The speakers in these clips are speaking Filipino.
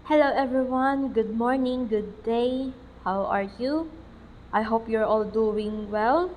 Hello everyone, good morning, good day. How are you? I hope you're all doing well.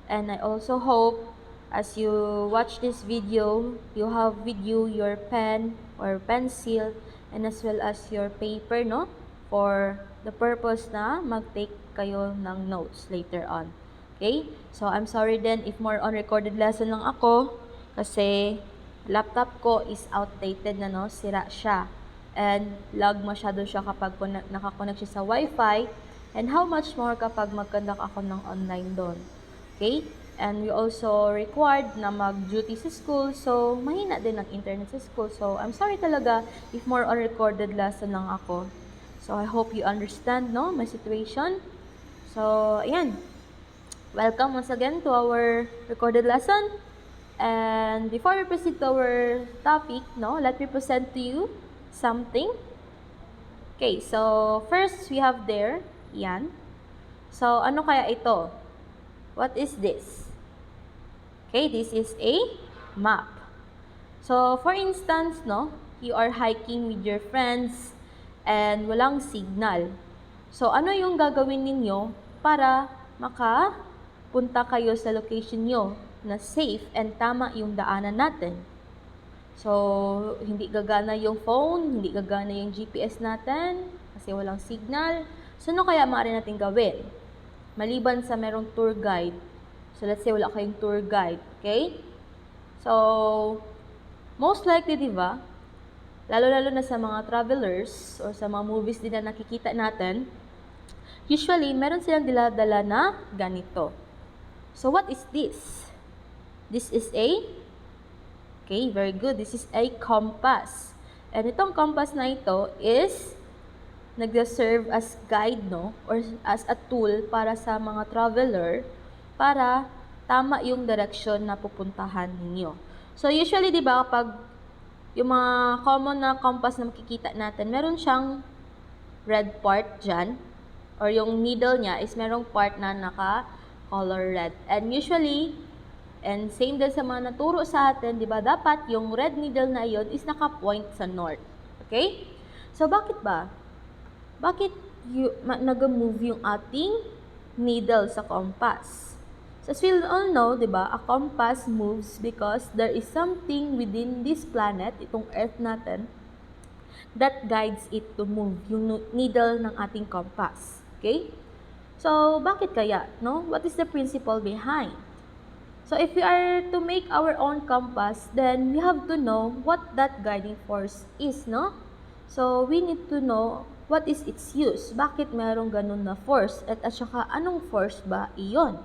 And I also hope as you watch this video, you have with you your pen or pencil and as well as your paper, no? For the purpose na mag-take kayo ng notes later on. Okay? So I'm sorry then if more on recorded lesson lang ako kasi laptop ko is outdated na, no? Sira siya. And lag masyado siya kapag nakakonect siya sa Wi-Fi. And how much more kapag mag-conduct ako ng online doon. Okay? And we also required na mag-duty sa school. So, mahina din ang internet sa school. So, I'm sorry talaga if more on recorded lesson lang ako. So, I hope you understand, no, my situation. So, ayan. Welcome once again to our recorded lesson. And before we proceed to our topic, no, let me present to you something. Okay, so first we have there, yan. So, ano kaya ito? What is this? Okay, this is a map. So, for instance, no, you are hiking with your friends and walang signal. So, ano yung gagawin ninyo para makapunta kayo sa location nyo na safe and tama yung daanan natin? So, hindi gagana yung phone, hindi gagana yung GPS natin kasi walang signal. So, ano kaya maaari natin gawin? Maliban sa merong tour guide. So, let's say wala kayong tour guide. Okay? So, most likely, di ba? Lalo-lalo na sa mga travelers or sa mga movies din na nakikita natin, usually, meron silang dala-dala na ganito. So, what is this? This is okay, very good. This is a compass. And itong compass na ito is nag-serve as guide, no? Or as a tool para sa mga traveler para tama yung direction na pupuntahan ninyo. So, usually, di ba, kapag yung mga common na compass na makikita natin, meron siyang red part dyan. Or yung needle niya is merong part na naka-color red. And usually, and same din sa mga naturo sa atin, di ba, dapat yung red needle na iyon is naka-point sa north. Okay? So, bakit ba? Bakit nag-move yung ating needle sa compass? So, as we all know, di ba, a compass moves because there is something within this planet, itong Earth natin, that guides it to move, yung needle ng ating compass. Okay? So, bakit kaya? No? What is the principle behind? So, if we are to make our own compass, then we have to know what that guiding force is, no? So, we need to know what is its use. Bakit mayroong ganun na force? At saka, anong force ba iyon?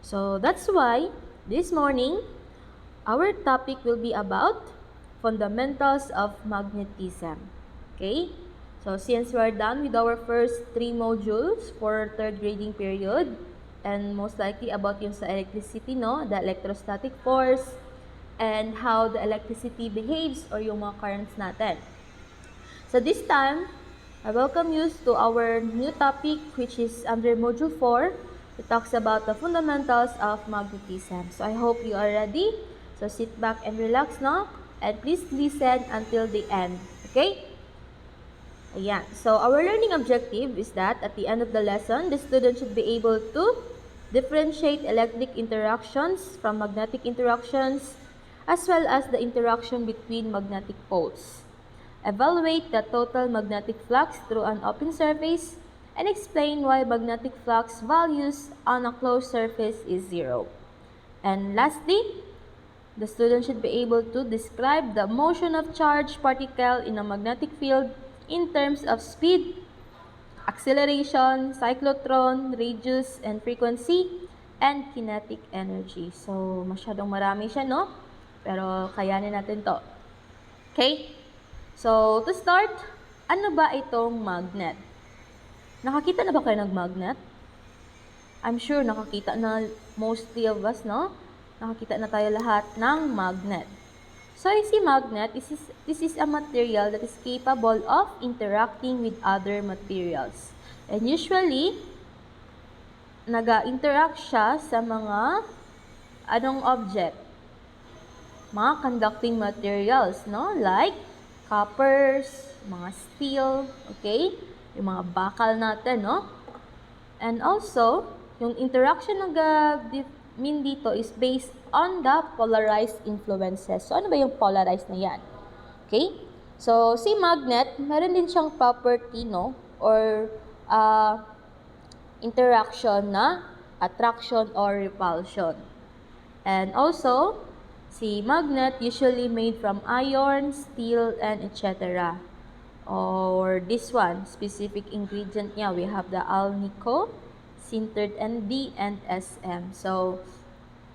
So, that's why, this morning, our topic will be about fundamentals of magnetism. Okay? So, since we are done with our first 3 modules for third grading period, and most likely about yung sa electricity, no? The electrostatic force, and how the electricity behaves or yung mga currents natin. So, this time, I welcome you to our new topic which is under Module 4. It talks about the fundamentals of magnetism. So, I hope you are ready. So, sit back and relax now. And please listen until the end. Okay? Ayan. So, our learning objective is that at the end of the lesson, the student should be able to differentiate electric interactions from magnetic interactions as well as the interaction between magnetic poles. Evaluate the total magnetic flux through an open surface and explain why magnetic flux values on a closed surface is 0. And lastly, the student should be able to describe the motion of charged particle in a magnetic field in terms of speed, acceleration, cyclotron, radius, and frequency, and kinetic energy. So, masyadong marami siya, no? Pero kayanin natin to. Okay? So, to start, ano ba itong magnet? Nakakita na ba kayo ng magnet? I'm sure nakakita na mostly of us, no? Nakakita na tayo lahat ng magnet. So, you see magnet, this is a material that is capable of interacting with other materials. And usually, nag-interact siya sa mga anong object? Mga conducting materials, no? Like coppers, mga steel, okay? Yung mga bakal natin, no? And also, yung interaction ng mean dito is based on the polarized influences. So, ano ba yung polarized na yan? Okay? So, si magnet, meron din siyang property, no? Or interaction na attraction or repulsion. And also, si magnet usually made from iron, steel, and etc. Or this one, specific ingredient niya, we have the alnico, sintered Nd, and Sm. So,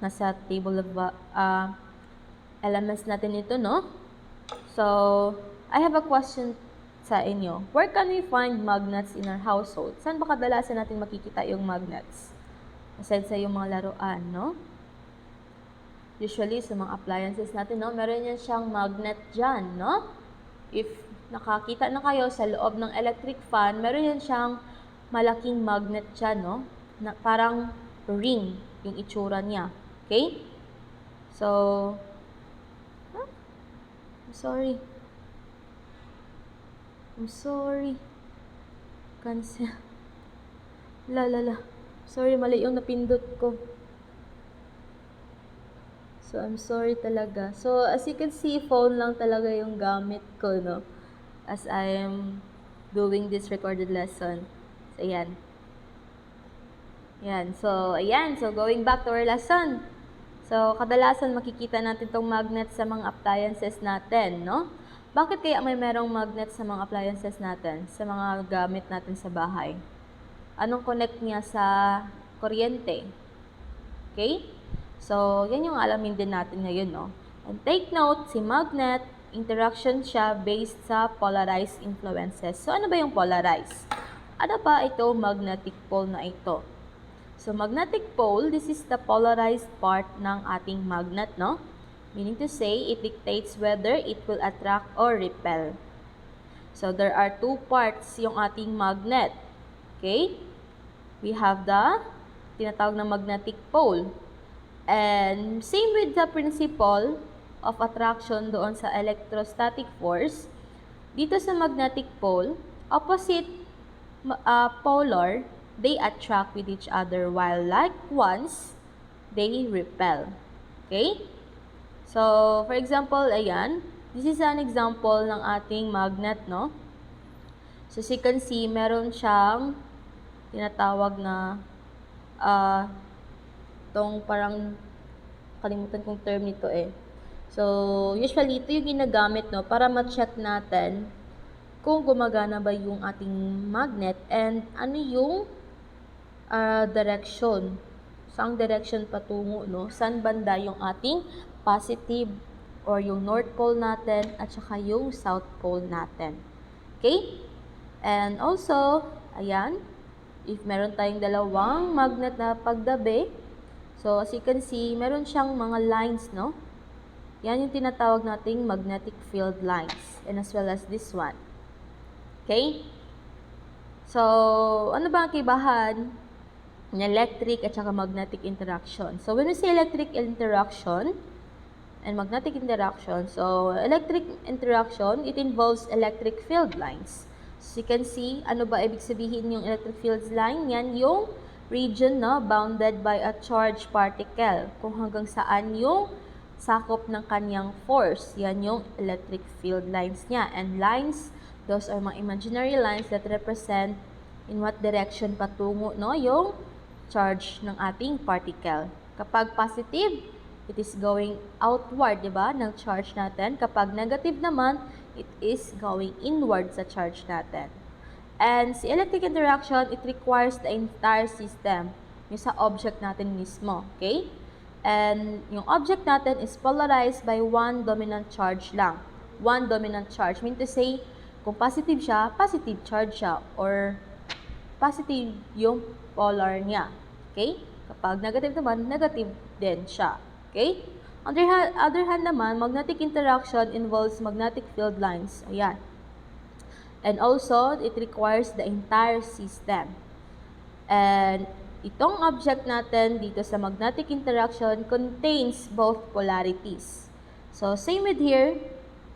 nasa table of elements natin ito, no? So, I have a question sa inyo. Where can we find magnets in our household? Saan ba kadalasan natin makikita yung magnets? Aside sa yung mga laruan, no? Usually, sa mga appliances natin, no? Meron yan siyang magnet dyan, no? If nakakita na kayo sa loob ng electric fan, meron yan siyang malaking magnet dyan, no? Na parang ring yung itsura niya. Okay? So, I'm sorry. Cancel. Sorry, mali yung napindot ko. So, I'm sorry talaga. So, as you can see, phone lang talaga yung gamit ko, no? As I am doing this recorded lesson. So, ayan. Ayan. So, ayan. So, going back to our lesson. So, kadalasan makikita natin itong magnet sa mga appliances natin, no? Bakit kaya may merong magnet sa mga appliances natin, sa mga gamit natin sa bahay? Anong connect niya sa kuryente? Okay? So, yan yung alamin din natin ngayon, no? And take note, si magnet, interaction siya based sa polarized influences. So, ano ba yung polarized? Ano ba ito magnetic pole na ito? So, magnetic pole, this is the polarized part ng ating magnet, no? Meaning to say, it dictates whether it will attract or repel. So, there are two parts yung ating magnet. Okay? We have the tinatawag na magnetic pole. And same with the principle of attraction doon sa electrostatic force, dito sa magnetic pole, opposite polar, they attract with each other while like ones, they repel. Okay? So, for example, ayan, this is an example ng ating magnet, no? So, as you can see, meron siyang tinatawag na itong parang kalimutan kong term nito eh. So, usually, ito yung ginagamit, no, para ma-check natin kung gumagana ba yung ating magnet and ano yung direction. Saang direction patungo, no? Saan banda yung ating positive or yung North Pole natin at saka yung South Pole natin. Okay? And also, ayan, if meron tayong dalawang magnet na pagdabi, so as you can see, meron siyang mga lines, no? Yan yung tinatawag nating magnetic field lines, and as well as this one. Okay? So, ano ba ang kaibahan ng electric at saka magnetic interaction? So, when we say electric interaction and magnetic interaction, so electric interaction, it involves electric field lines. So, you can see, ano ba ibig sabihin yung electric field line? Yan yung region, no, bounded by a charged particle. Kung hanggang saan yung sakop ng kanyang force. Yan yung electric field lines niya. And lines, those are mga imaginary lines that represent in what direction patungo, no, yung charge ng ating particle. Kapag positive, it is going outward, di ba, ng charge natin. Kapag negative naman, it is going inward sa charge natin. And si electric interaction, it requires the entire system, yung sa object natin mismo, okay? And yung object natin is polarized by one dominant charge lang. One dominant charge, mean to say, kung positive siya, positive charge siya, or positive yung polar niya, okay? Kapag negative naman, negative din siya, okay? On the other hand naman, magnetic interaction involves magnetic field lines. Ayan. And also, it requires the entire system. And itong object natin dito sa magnetic interaction contains both polarities. So, same with here,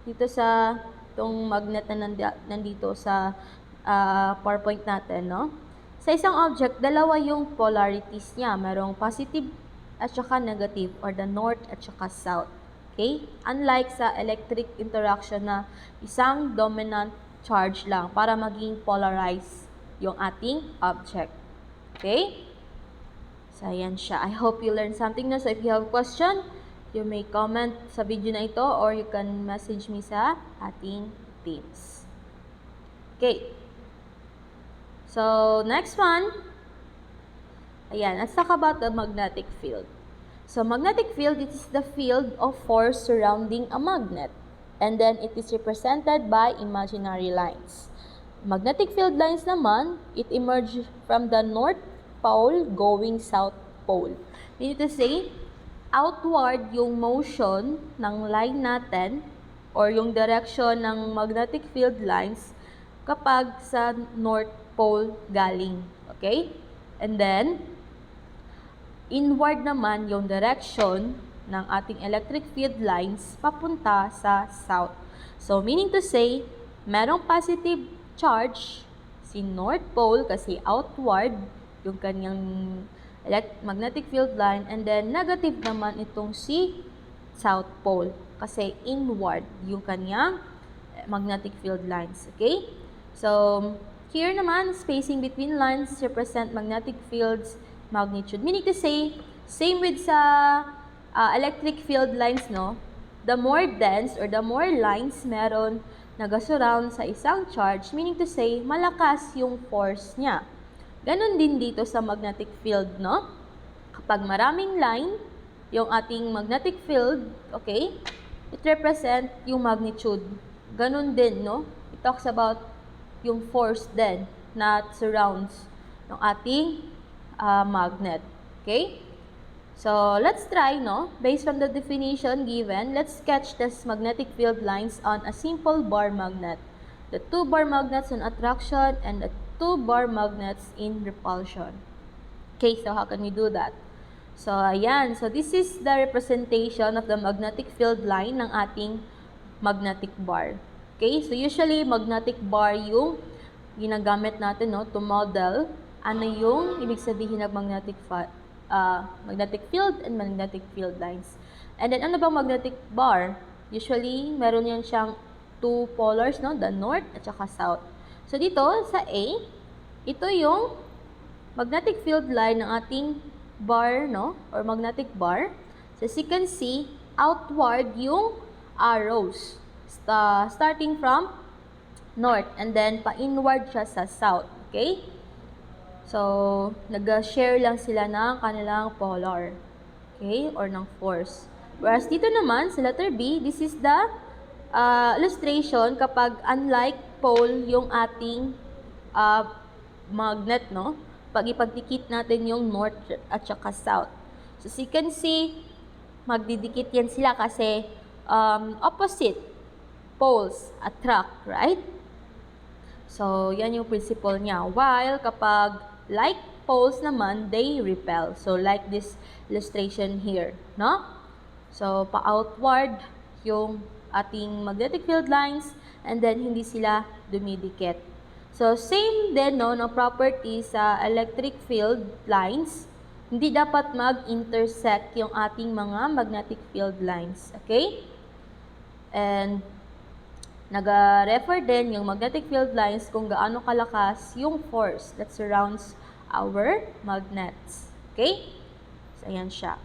dito sa itong magnet na nandito sa PowerPoint natin, no? Sa isang object, dalawa yung polarities niya. Merong positive at saka negative, or the north at saka south. Okay? Unlike sa electric interaction na isang dominant charge lang para maging polarized yung ating object. Okay? So, ayan siya. I hope you learned something na. So, if you have a question, you may comment sa video na ito or you can message me sa ating Teams. Okay. So, next one. Ayan, let's talk about the magnetic field. So, magnetic field, it is the field of force surrounding a magnet. And then, it is represented by imaginary lines. Magnetic field lines naman, it emerges from the North Pole going South Pole. Meaning to say, outward yung motion ng line natin or yung direction ng magnetic field lines kapag sa North Pole galing. Okay? And then, inward naman yung direction ng ating electric field lines papunta sa south. So, meaning to say, merong positive charge si North Pole kasi outward yung kanyang magnetic field line, and then negative naman itong si South Pole kasi inward yung kanyang magnetic field lines. Okay? So, here naman, spacing between lines represent magnetic fields magnitude. Meaning to say, same with sa electric field lines, no? The more dense or the more lines meron nag-surround sa isang charge, meaning to say, malakas yung force niya. Ganon din dito sa magnetic field, no? Kapag maraming line, yung ating magnetic field, okay, it represent yung magnitude. Ganon din, no? It talks about yung force din na surrounds ng ating magnet. Okay? So, let's try, no? Based on the definition given, let's sketch this magnetic field lines on a simple bar magnet. The two bar magnets in attraction and the two bar magnets in repulsion. Okay, so how can we do that? So, ayan. So, this is the representation of the magnetic field line ng ating magnetic bar. Okay, so usually magnetic bar yung ginagamit natin, no, to model ano yung ibig sabihin ng magnetic field and magnetic field lines. And then, ano bang magnetic bar? Usually, meron yan siyang two polars, no? The north at saka south. So, dito, sa A, ito yung magnetic field line ng ating bar, no? Or magnetic bar. So, as you can see, outward yung arrows. Starting from north and then pa-inward siya sa south. Okay? So, nag-share lang sila ng kanilang polar. Okay? Or ng force. Whereas dito naman, sa letter B, this is the illustration kapag unlike pole yung ating magnet, no? Pag ipagdikit natin yung north at saka south. So, you can see, magdidikit yan sila kasi opposite poles attract, right? So, yan yung principle niya. While kapag like poles naman, they repel. So, like this illustration here, no? So, pa-outward yung ating magnetic field lines and then hindi sila dumidikit. So, same din, no, na property sa electric field lines. Hindi dapat mag-intersect yung ating mga magnetic field lines. Okay? And nag-refer din yung magnetic field lines kung gaano kalakas yung force that surrounds our magnets. Okay? So, ayan siya.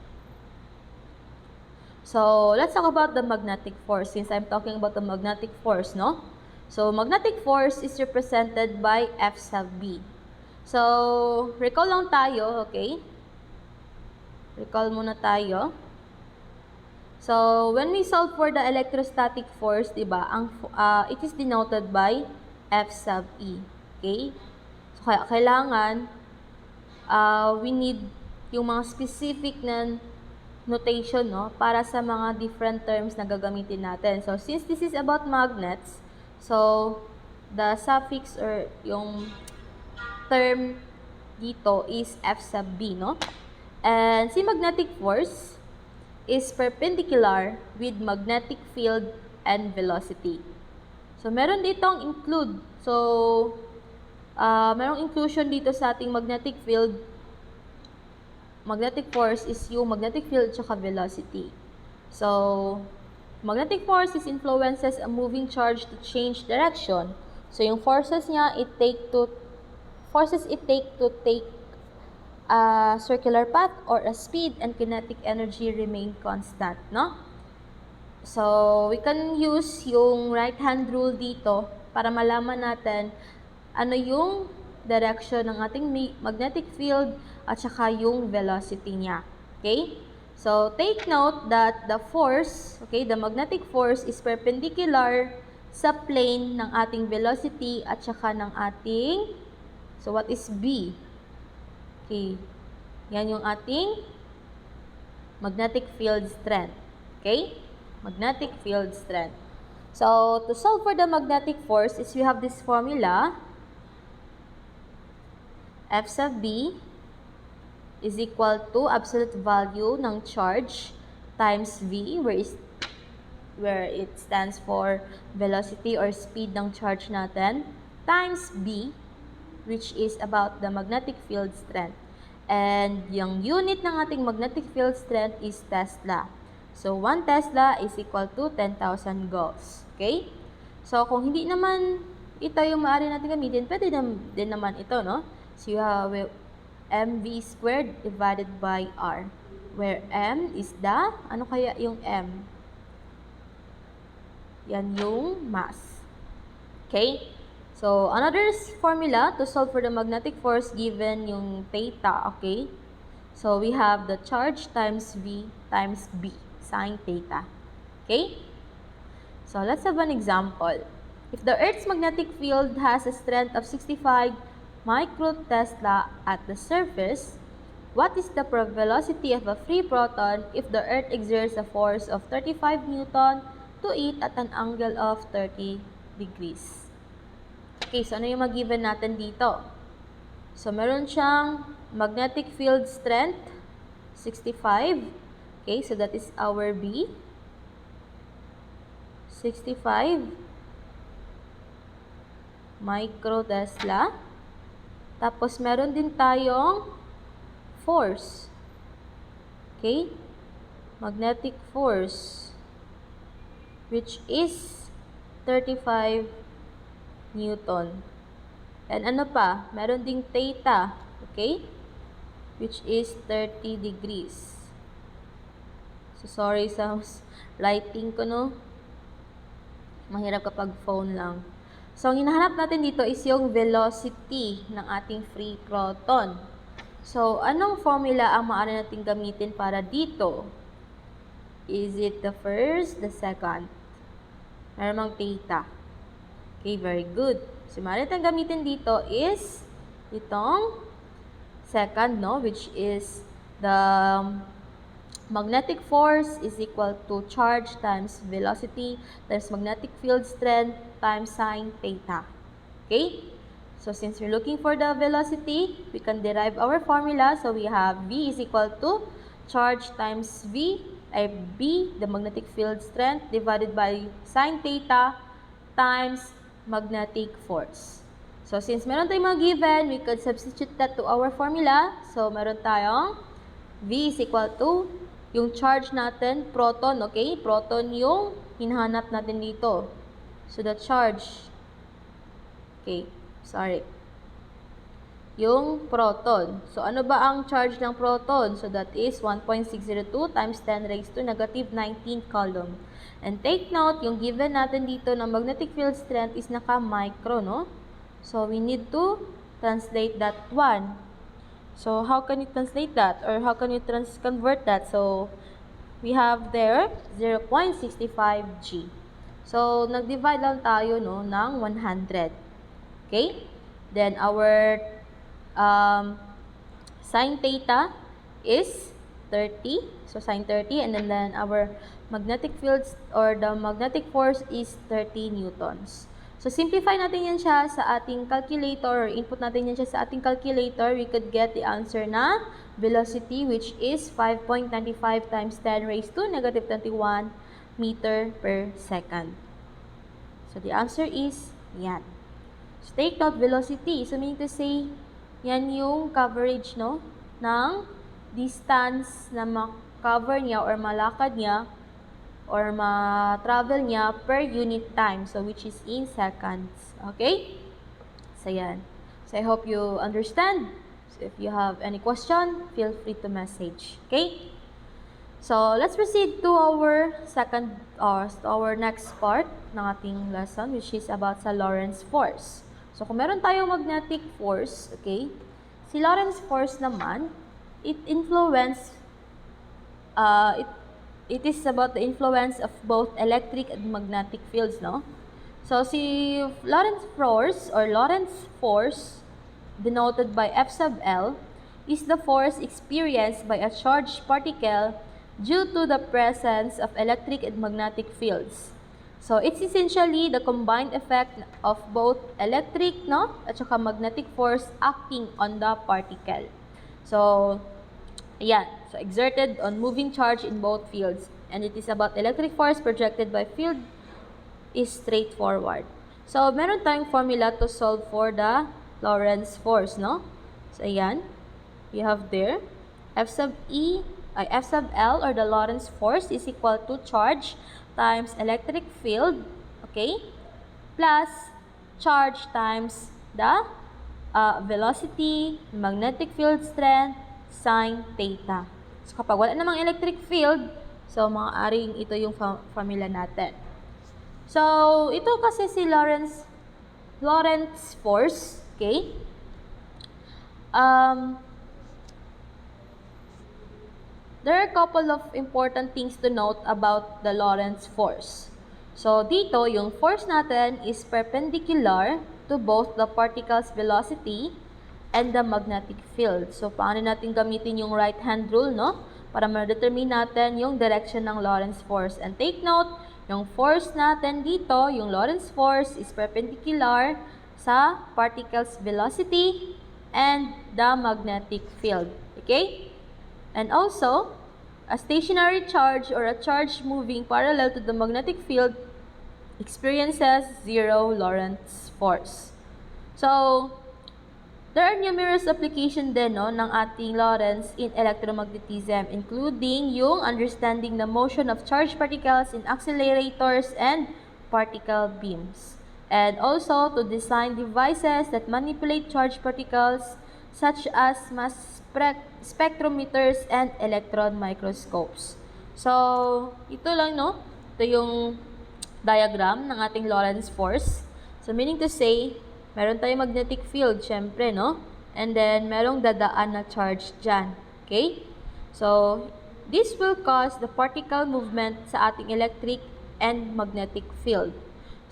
So, let's talk about the magnetic force since I'm talking about the magnetic force, no? So, magnetic force is represented by F sub B. So, recall lang tayo, okay? Recall muna tayo. So, when we solve for the electrostatic force, diba, it is denoted by F sub E. Okay? So, kaya kailangan, we need yung mga specific na notation, no, para sa mga different terms na gagamitin natin. So, since this is about magnets, so, the suffix or yung term dito is F sub B, no? And si magnetic force is perpendicular with magnetic field and velocity. So, meron ditong include. So, merong inclusion dito sa ating magnetic field. Magnetic force is yung magnetic field tsaka velocity. So, magnetic force is influences a moving charge to change direction. So, yung forces niya, forces it take to take a circular path or a speed, and kinetic energy remain constant, no? So, we can use yung right hand rule dito para malaman natin ano yung direction ng ating magnetic field at saka yung velocity niya. Okay? So, take note that the force, okay, the magnetic force is perpendicular sa plane ng ating velocity at saka ng ating, so what is B? Okay. Yan yung ating magnetic field strength. Okay? Magnetic field strength. So, to solve for the magnetic force is we have this formula. F sub B is equal to absolute value ng charge times V, where it stands for velocity or speed ng charge natin, times B, which is about the magnetic field strength. And yung unit ng ating magnetic field strength is Tesla. So, 1 Tesla is equal to 10,000 joules. Okay? So, kung hindi naman ito yung maaari natin gamitin, pwede din naman ito, no? So, you have mv squared divided by r, where m is the, ano kaya yung m? Yan yung mass. Okay? So, another formula to solve for the magnetic force given yung theta, okay? So, we have the charge times V times B, sine theta. Okay? So, let's have an example. If the Earth's magnetic field has a strength of 65 microtesla at the surface, what is the velocity of a free proton if the Earth exerts a force of 35 Newton to it at an angle of 30 degrees? Okay, so ano yung mag-given natin dito? So, meron siyang magnetic field strength, 65. Okay, so that is our B. 65 microtesla. Tapos, meron din tayong force. Okay? Magnetic force, which is 35 Newton. And ano pa? Meron ding theta, okay? Which is 30 degrees. So, sorry sa lighting ko, no? Mahirap kapag phone lang. So, ang hinahanap natin dito is yung velocity ng ating free proton. So, anong formula ang maaari natin gamitin para dito? Is it the first, the second? Meron mang theta. Okay, very good. So, maaari natin gamitin dito is itong second, no? Which is the magnetic force is equal to charge times velocity times magnetic field strength times sine theta. Okay? So, since we're looking for the velocity, we can derive our formula. So, we have V is equal to charge times V, ay B, the magnetic field strength, divided by sine theta times magnetic force. So, since meron tayong mga given, we could substitute that to our formula. So, meron tayong V is equal to yung charge natin, proton, okay? Proton yung hinahanap natin dito. So, the charge, okay, sorry. Yung proton. So, ano ba ang charge ng proton? So, that is 1.602 times 10 raised to negative 19 coulomb. And take note, yung given natin dito ng magnetic field strength is naka-micro, no? So, we need to translate that one. So, how can you translate that? Or how can you convert that? So, we have there 0.65 G. So, nag-divide lang tayo, no, ng 100. Okay? Then, our sine theta is 30. So, sine 30. And then our magnetic fields or the magnetic force is 30 newtons. So, simplify natin yan siya sa ating calculator or input natin yan siya sa ating calculator. We could get the answer na velocity which is 5.95 times 10 raised to negative 21 meter per second. So, the answer is yan. So, take note, velocity. So, meaning to say, yan yung coverage, no? Ng distance na ma-cover niya or malakad niya or ma-travel niya per unit time. So, which is in seconds. Okay? So, yan. So, I hope you understand. So, if you have any question, feel free to message. Okay? So, let's proceed to our next part ng ating lesson, which is about sa Lorentz force. So, kung meron tayong magnetic force, okay, si Lorentz force naman, it is about the influence of both electric and magnetic fields, no? So, si Lorentz force, denoted by F sub L, is the force experienced by a charged particle due to the presence of electric and magnetic fields. So, it's essentially the combined effect of both electric, no, at saka magnetic force acting on the particle. So, ayan. So, exerted on moving charge in both fields. And it is about electric force projected by field is straightforward. So, meron tayong formula to solve for the Lorentz force, no? So, ayan. You have there, F sub L, or the Lorentz force, is equal to charge times electric field, okay, plus charge times the velocity, magnetic field strength, sine theta. So, kapag wala namang electric field, so, maaaring ito yung formula natin. So, ito kasi si Lorentz force, okay, there are a couple of important things to note about the Lorentz force. So, dito, yung force natin is perpendicular to both the particle's velocity and the magnetic field. So, paano natin gamitin yung right-hand rule, no? Para ma-determine natin yung direction ng Lorentz force. And take note, yung force natin dito, yung Lorentz force is perpendicular sa particle's velocity and the magnetic field. Okay? And also, a stationary charge or a charge moving parallel to the magnetic field experiences zero Lorentz force. So, there are numerous applications din, no, ng ating Lorentz in electromagnetism, including yung understanding the motion of charged particles in accelerators and particle beams. And also, to design devices that manipulate charged particles such as mass spectrometers and electron microscopes. So, ito lang, no? Ito yung diagram ng ating Lorentz force. So, meaning to say, meron tayong magnetic field, syempre, no? And then, merong dadaan na charge dyan. Okay? So, this will cause the particle movement sa ating electric and magnetic field.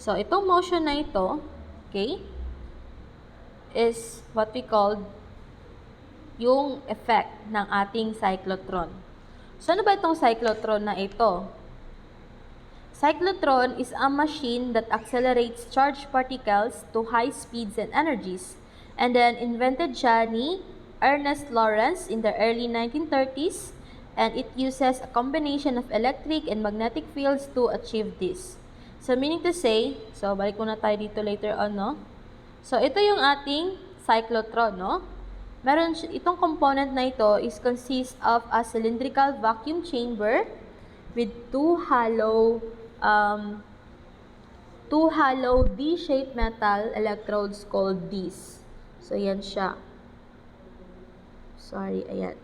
So, itong motion na ito, okay, is what we call yung effect ng ating cyclotron. So, ano ba itong cyclotron na ito? Cyclotron is a machine that accelerates charged particles to high speeds and energies. And then, invented siya ni Ernest Lorentz in the early 1930s. And it uses a combination of electric and magnetic fields to achieve this. So, meaning to say, so, balik muna tayo dito later on, no? So, ito yung ating cyclotron, no? Meron itong component na ito is consist of a cylindrical vacuum chamber with two hollow D-shaped metal electrodes called Ds. So, yan siya. Sorry, ayan.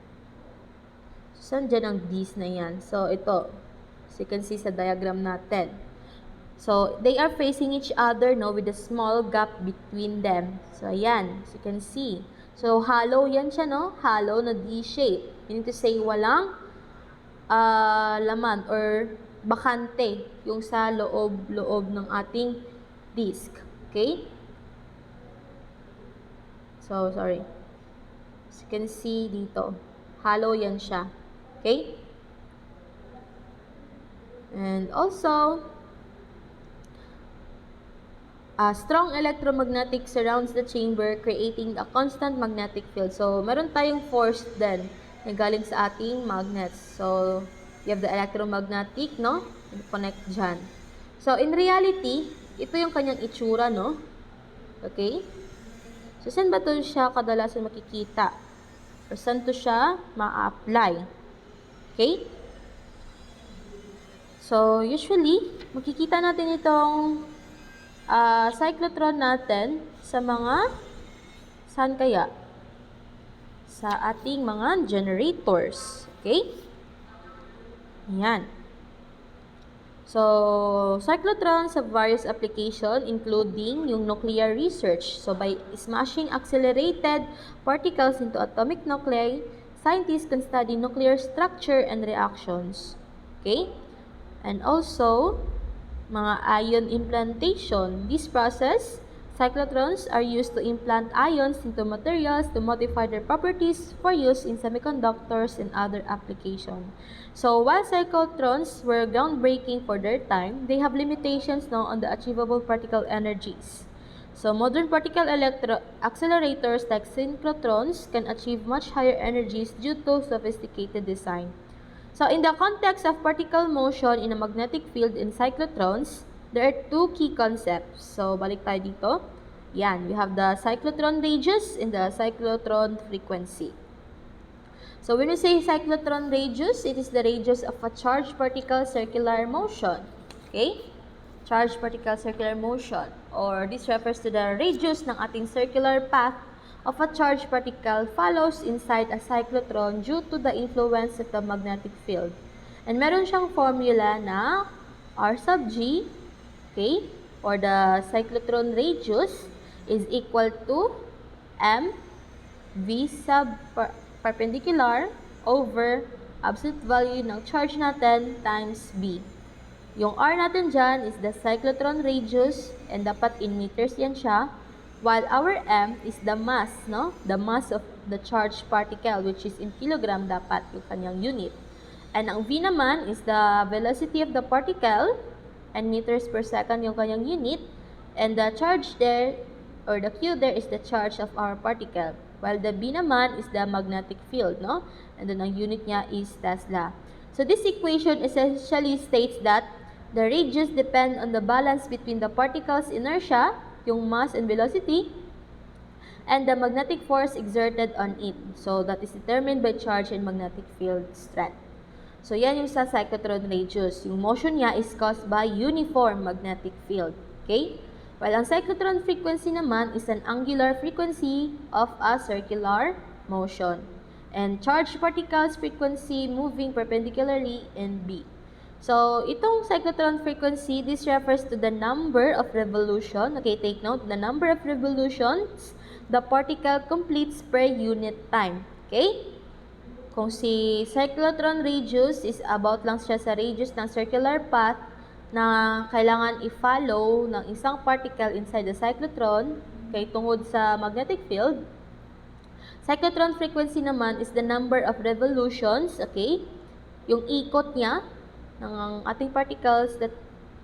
So, saan dyan ang Ds na yan? So, ito. So, you can see sa diagram natin. So, they are facing each other, no, with a small gap between them. So, ayan. So, you can see. So, hollow yan siya, no? Hollow na D-shape. Meaning to say, walang laman or bakante yung sa loob ng ating disk. Okay? So, sorry. As you can see dito, hollow yan siya. Okay? And also, a strong electromagnetic surrounds the chamber, creating a constant magnetic field. So, meron tayong force din na galing sa ating magnets. So, you have the electromagnetic, no? Connect dyan. So, in reality, ito yung kanyang itsura, no? Okay? So, saan ba ito siya kadalasan makikita? Or saan ito siya ma-apply? Okay? So, usually, makikita natin itong cyclotron natin sa mga, saan kaya? Sa ating mga generators. Okay? Ayan. So, cyclotrons have various application including yung nuclear research. So, by smashing accelerated particles into atomic nuclei, scientists can study nuclear structure and reactions. Okay? And also, mga ion implantation. This process, cyclotrons are used to implant ions into materials to modify their properties for use in semiconductors and other applications. So, while cyclotrons were groundbreaking for their time, they have limitations now on the achievable particle energies. So, modern particle accelerators like synchrotrons can achieve much higher energies due to sophisticated design. So, in the context of particle motion in a magnetic field in cyclotrons, there are two key concepts. So, balik tayo dito. Yan, we have the cyclotron radius and the cyclotron frequency. So, when we say cyclotron radius, it is the radius of a charged particle circular motion. Okay? Charged particle circular motion. Or this refers to the radius ng ating circular path of a charged particle follows inside a cyclotron due to the influence of the magnetic field. And meron siyang formula na R sub G, okay, or the cyclotron radius is equal to M V sub perpendicular over absolute value ng charge natin times B. Yung R natin dyan is the cyclotron radius and dapat in meters yan siya. While our M is the mass, no? The mass of the charged particle, which is in kilogram dapat yung kanyang unit. And ang V naman is the velocity of the particle, and meters per second yung kanyang unit. And the charge there, or the Q there is the charge of our particle. While the B naman is the magnetic field, no? And then ang unit niya is Tesla. So this equation essentially states that the radius depend on the balance between the particle's inertia, yung mass and velocity, and the magnetic force exerted on it. So, that is determined by charge and magnetic field strength. So, yan yung sa cyclotron radius. Yung motion niya is caused by uniform magnetic field. Okay? While ang cyclotron frequency naman is an angular frequency of a circular motion. And charged particles frequency moving perpendicularly in B. So, itong cyclotron frequency, this refers to the number of revolution. Okay, take note, the number of revolutions the particle completes per unit time. Okay? Kung si cyclotron radius is about lang siya sa radius ng circular path na kailangan i-follow ng isang particle inside the cyclotron, kay tungod sa magnetic field, cyclotron frequency naman is the number of revolutions, okay? Yung ikot niya, ng ating particles that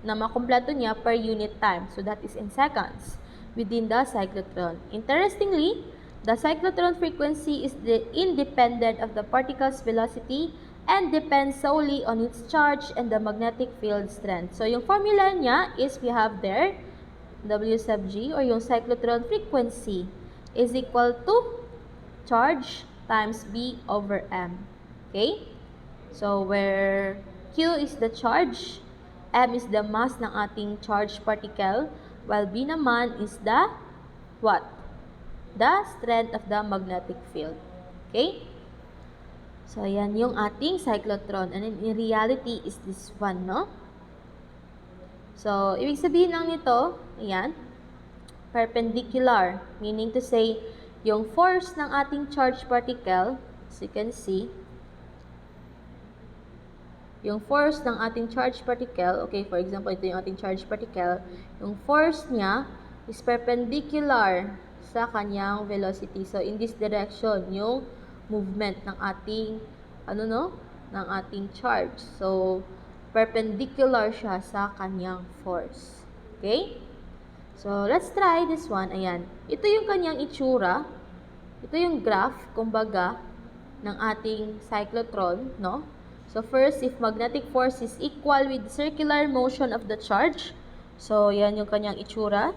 na makumpleto niya per unit time. So, that is in seconds within the cyclotron. Interestingly, the cyclotron frequency is independent of the particle's velocity and depends solely on its charge and the magnetic field strength. So, yung formula niya is we have there W sub G or yung cyclotron frequency is equal to charge times B over M. Okay? So, where Q is the charge, M is the mass ng ating charged particle, while B naman is the what? The strength of the magnetic field. Okay? So, yan yung ating cyclotron. And in reality is this one, no? So, ibig sabihin lang nito, ayan, perpendicular. Meaning to say, yung force ng ating charged particle, as you can see, yung force ng ating charged particle, okay, for example, ito yung ating charged particle, yung force niya is perpendicular sa kanyang velocity. So, in this direction, yung movement ng ating, ng ating charge. So, perpendicular siya sa kanyang force. Okay? So, let's try this one. Ayan. Ito yung kanyang itsura. Ito yung graph, kumbaga, ng ating cyclotron, no? So, first, if magnetic force is equal with circular motion of the charge, So, yan yung kanyang itsura.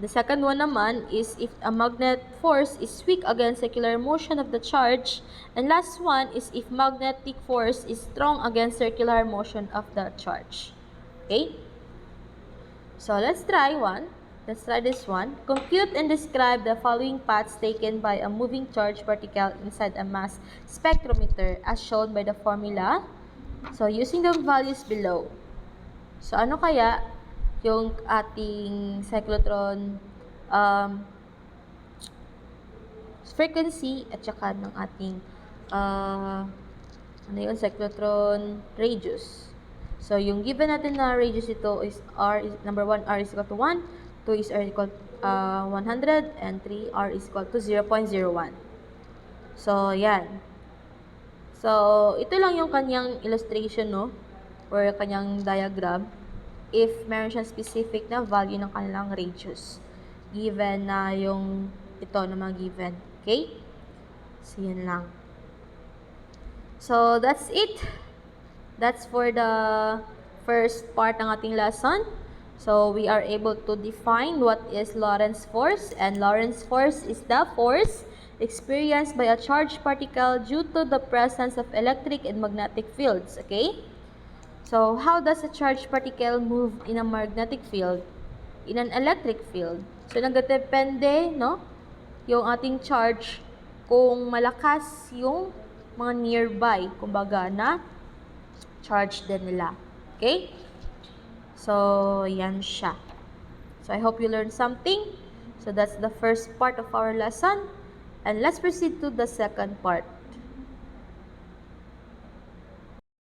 The second one naman is if a magnet force is weak against circular motion of the charge. And last one is if magnetic force is strong against circular motion of the charge. Okay? So, let's try one. Let's try this one. Compute and describe the following paths taken by a moving charge particle inside a mass spectrometer as shown by the formula. So, using the values below. So, ano kaya yung ating cyclotron frequency at saka ng ating cyclotron radius. So, yung given natin na radius ito is number 1, r is equal to 1, 2 is r equal to 100, and 3, r is equal to 0.01. So, yan. So, ito lang yung kanyang illustration, no? Or kanyang diagram. If meron siyang specific na value ng kanilang radius. Given na yung ito na mga given. Okay? So, yun lang. So, that's it. That's for the first part ng ating lesson. So, we are able to define what is Lorentz force. And Lorentz force is the force experienced by a charged particle due to the presence of electric and magnetic fields. Okay? So, how does a charged particle move in a magnetic field? In an electric field. So, nagdepende, no? Yung ating charge kung malakas yung mga nearby, kumbaga na charge din nila. Okay? So, yan siya. So, I hope you learned something. So, that's the first part of our lesson. And let's proceed to the second part.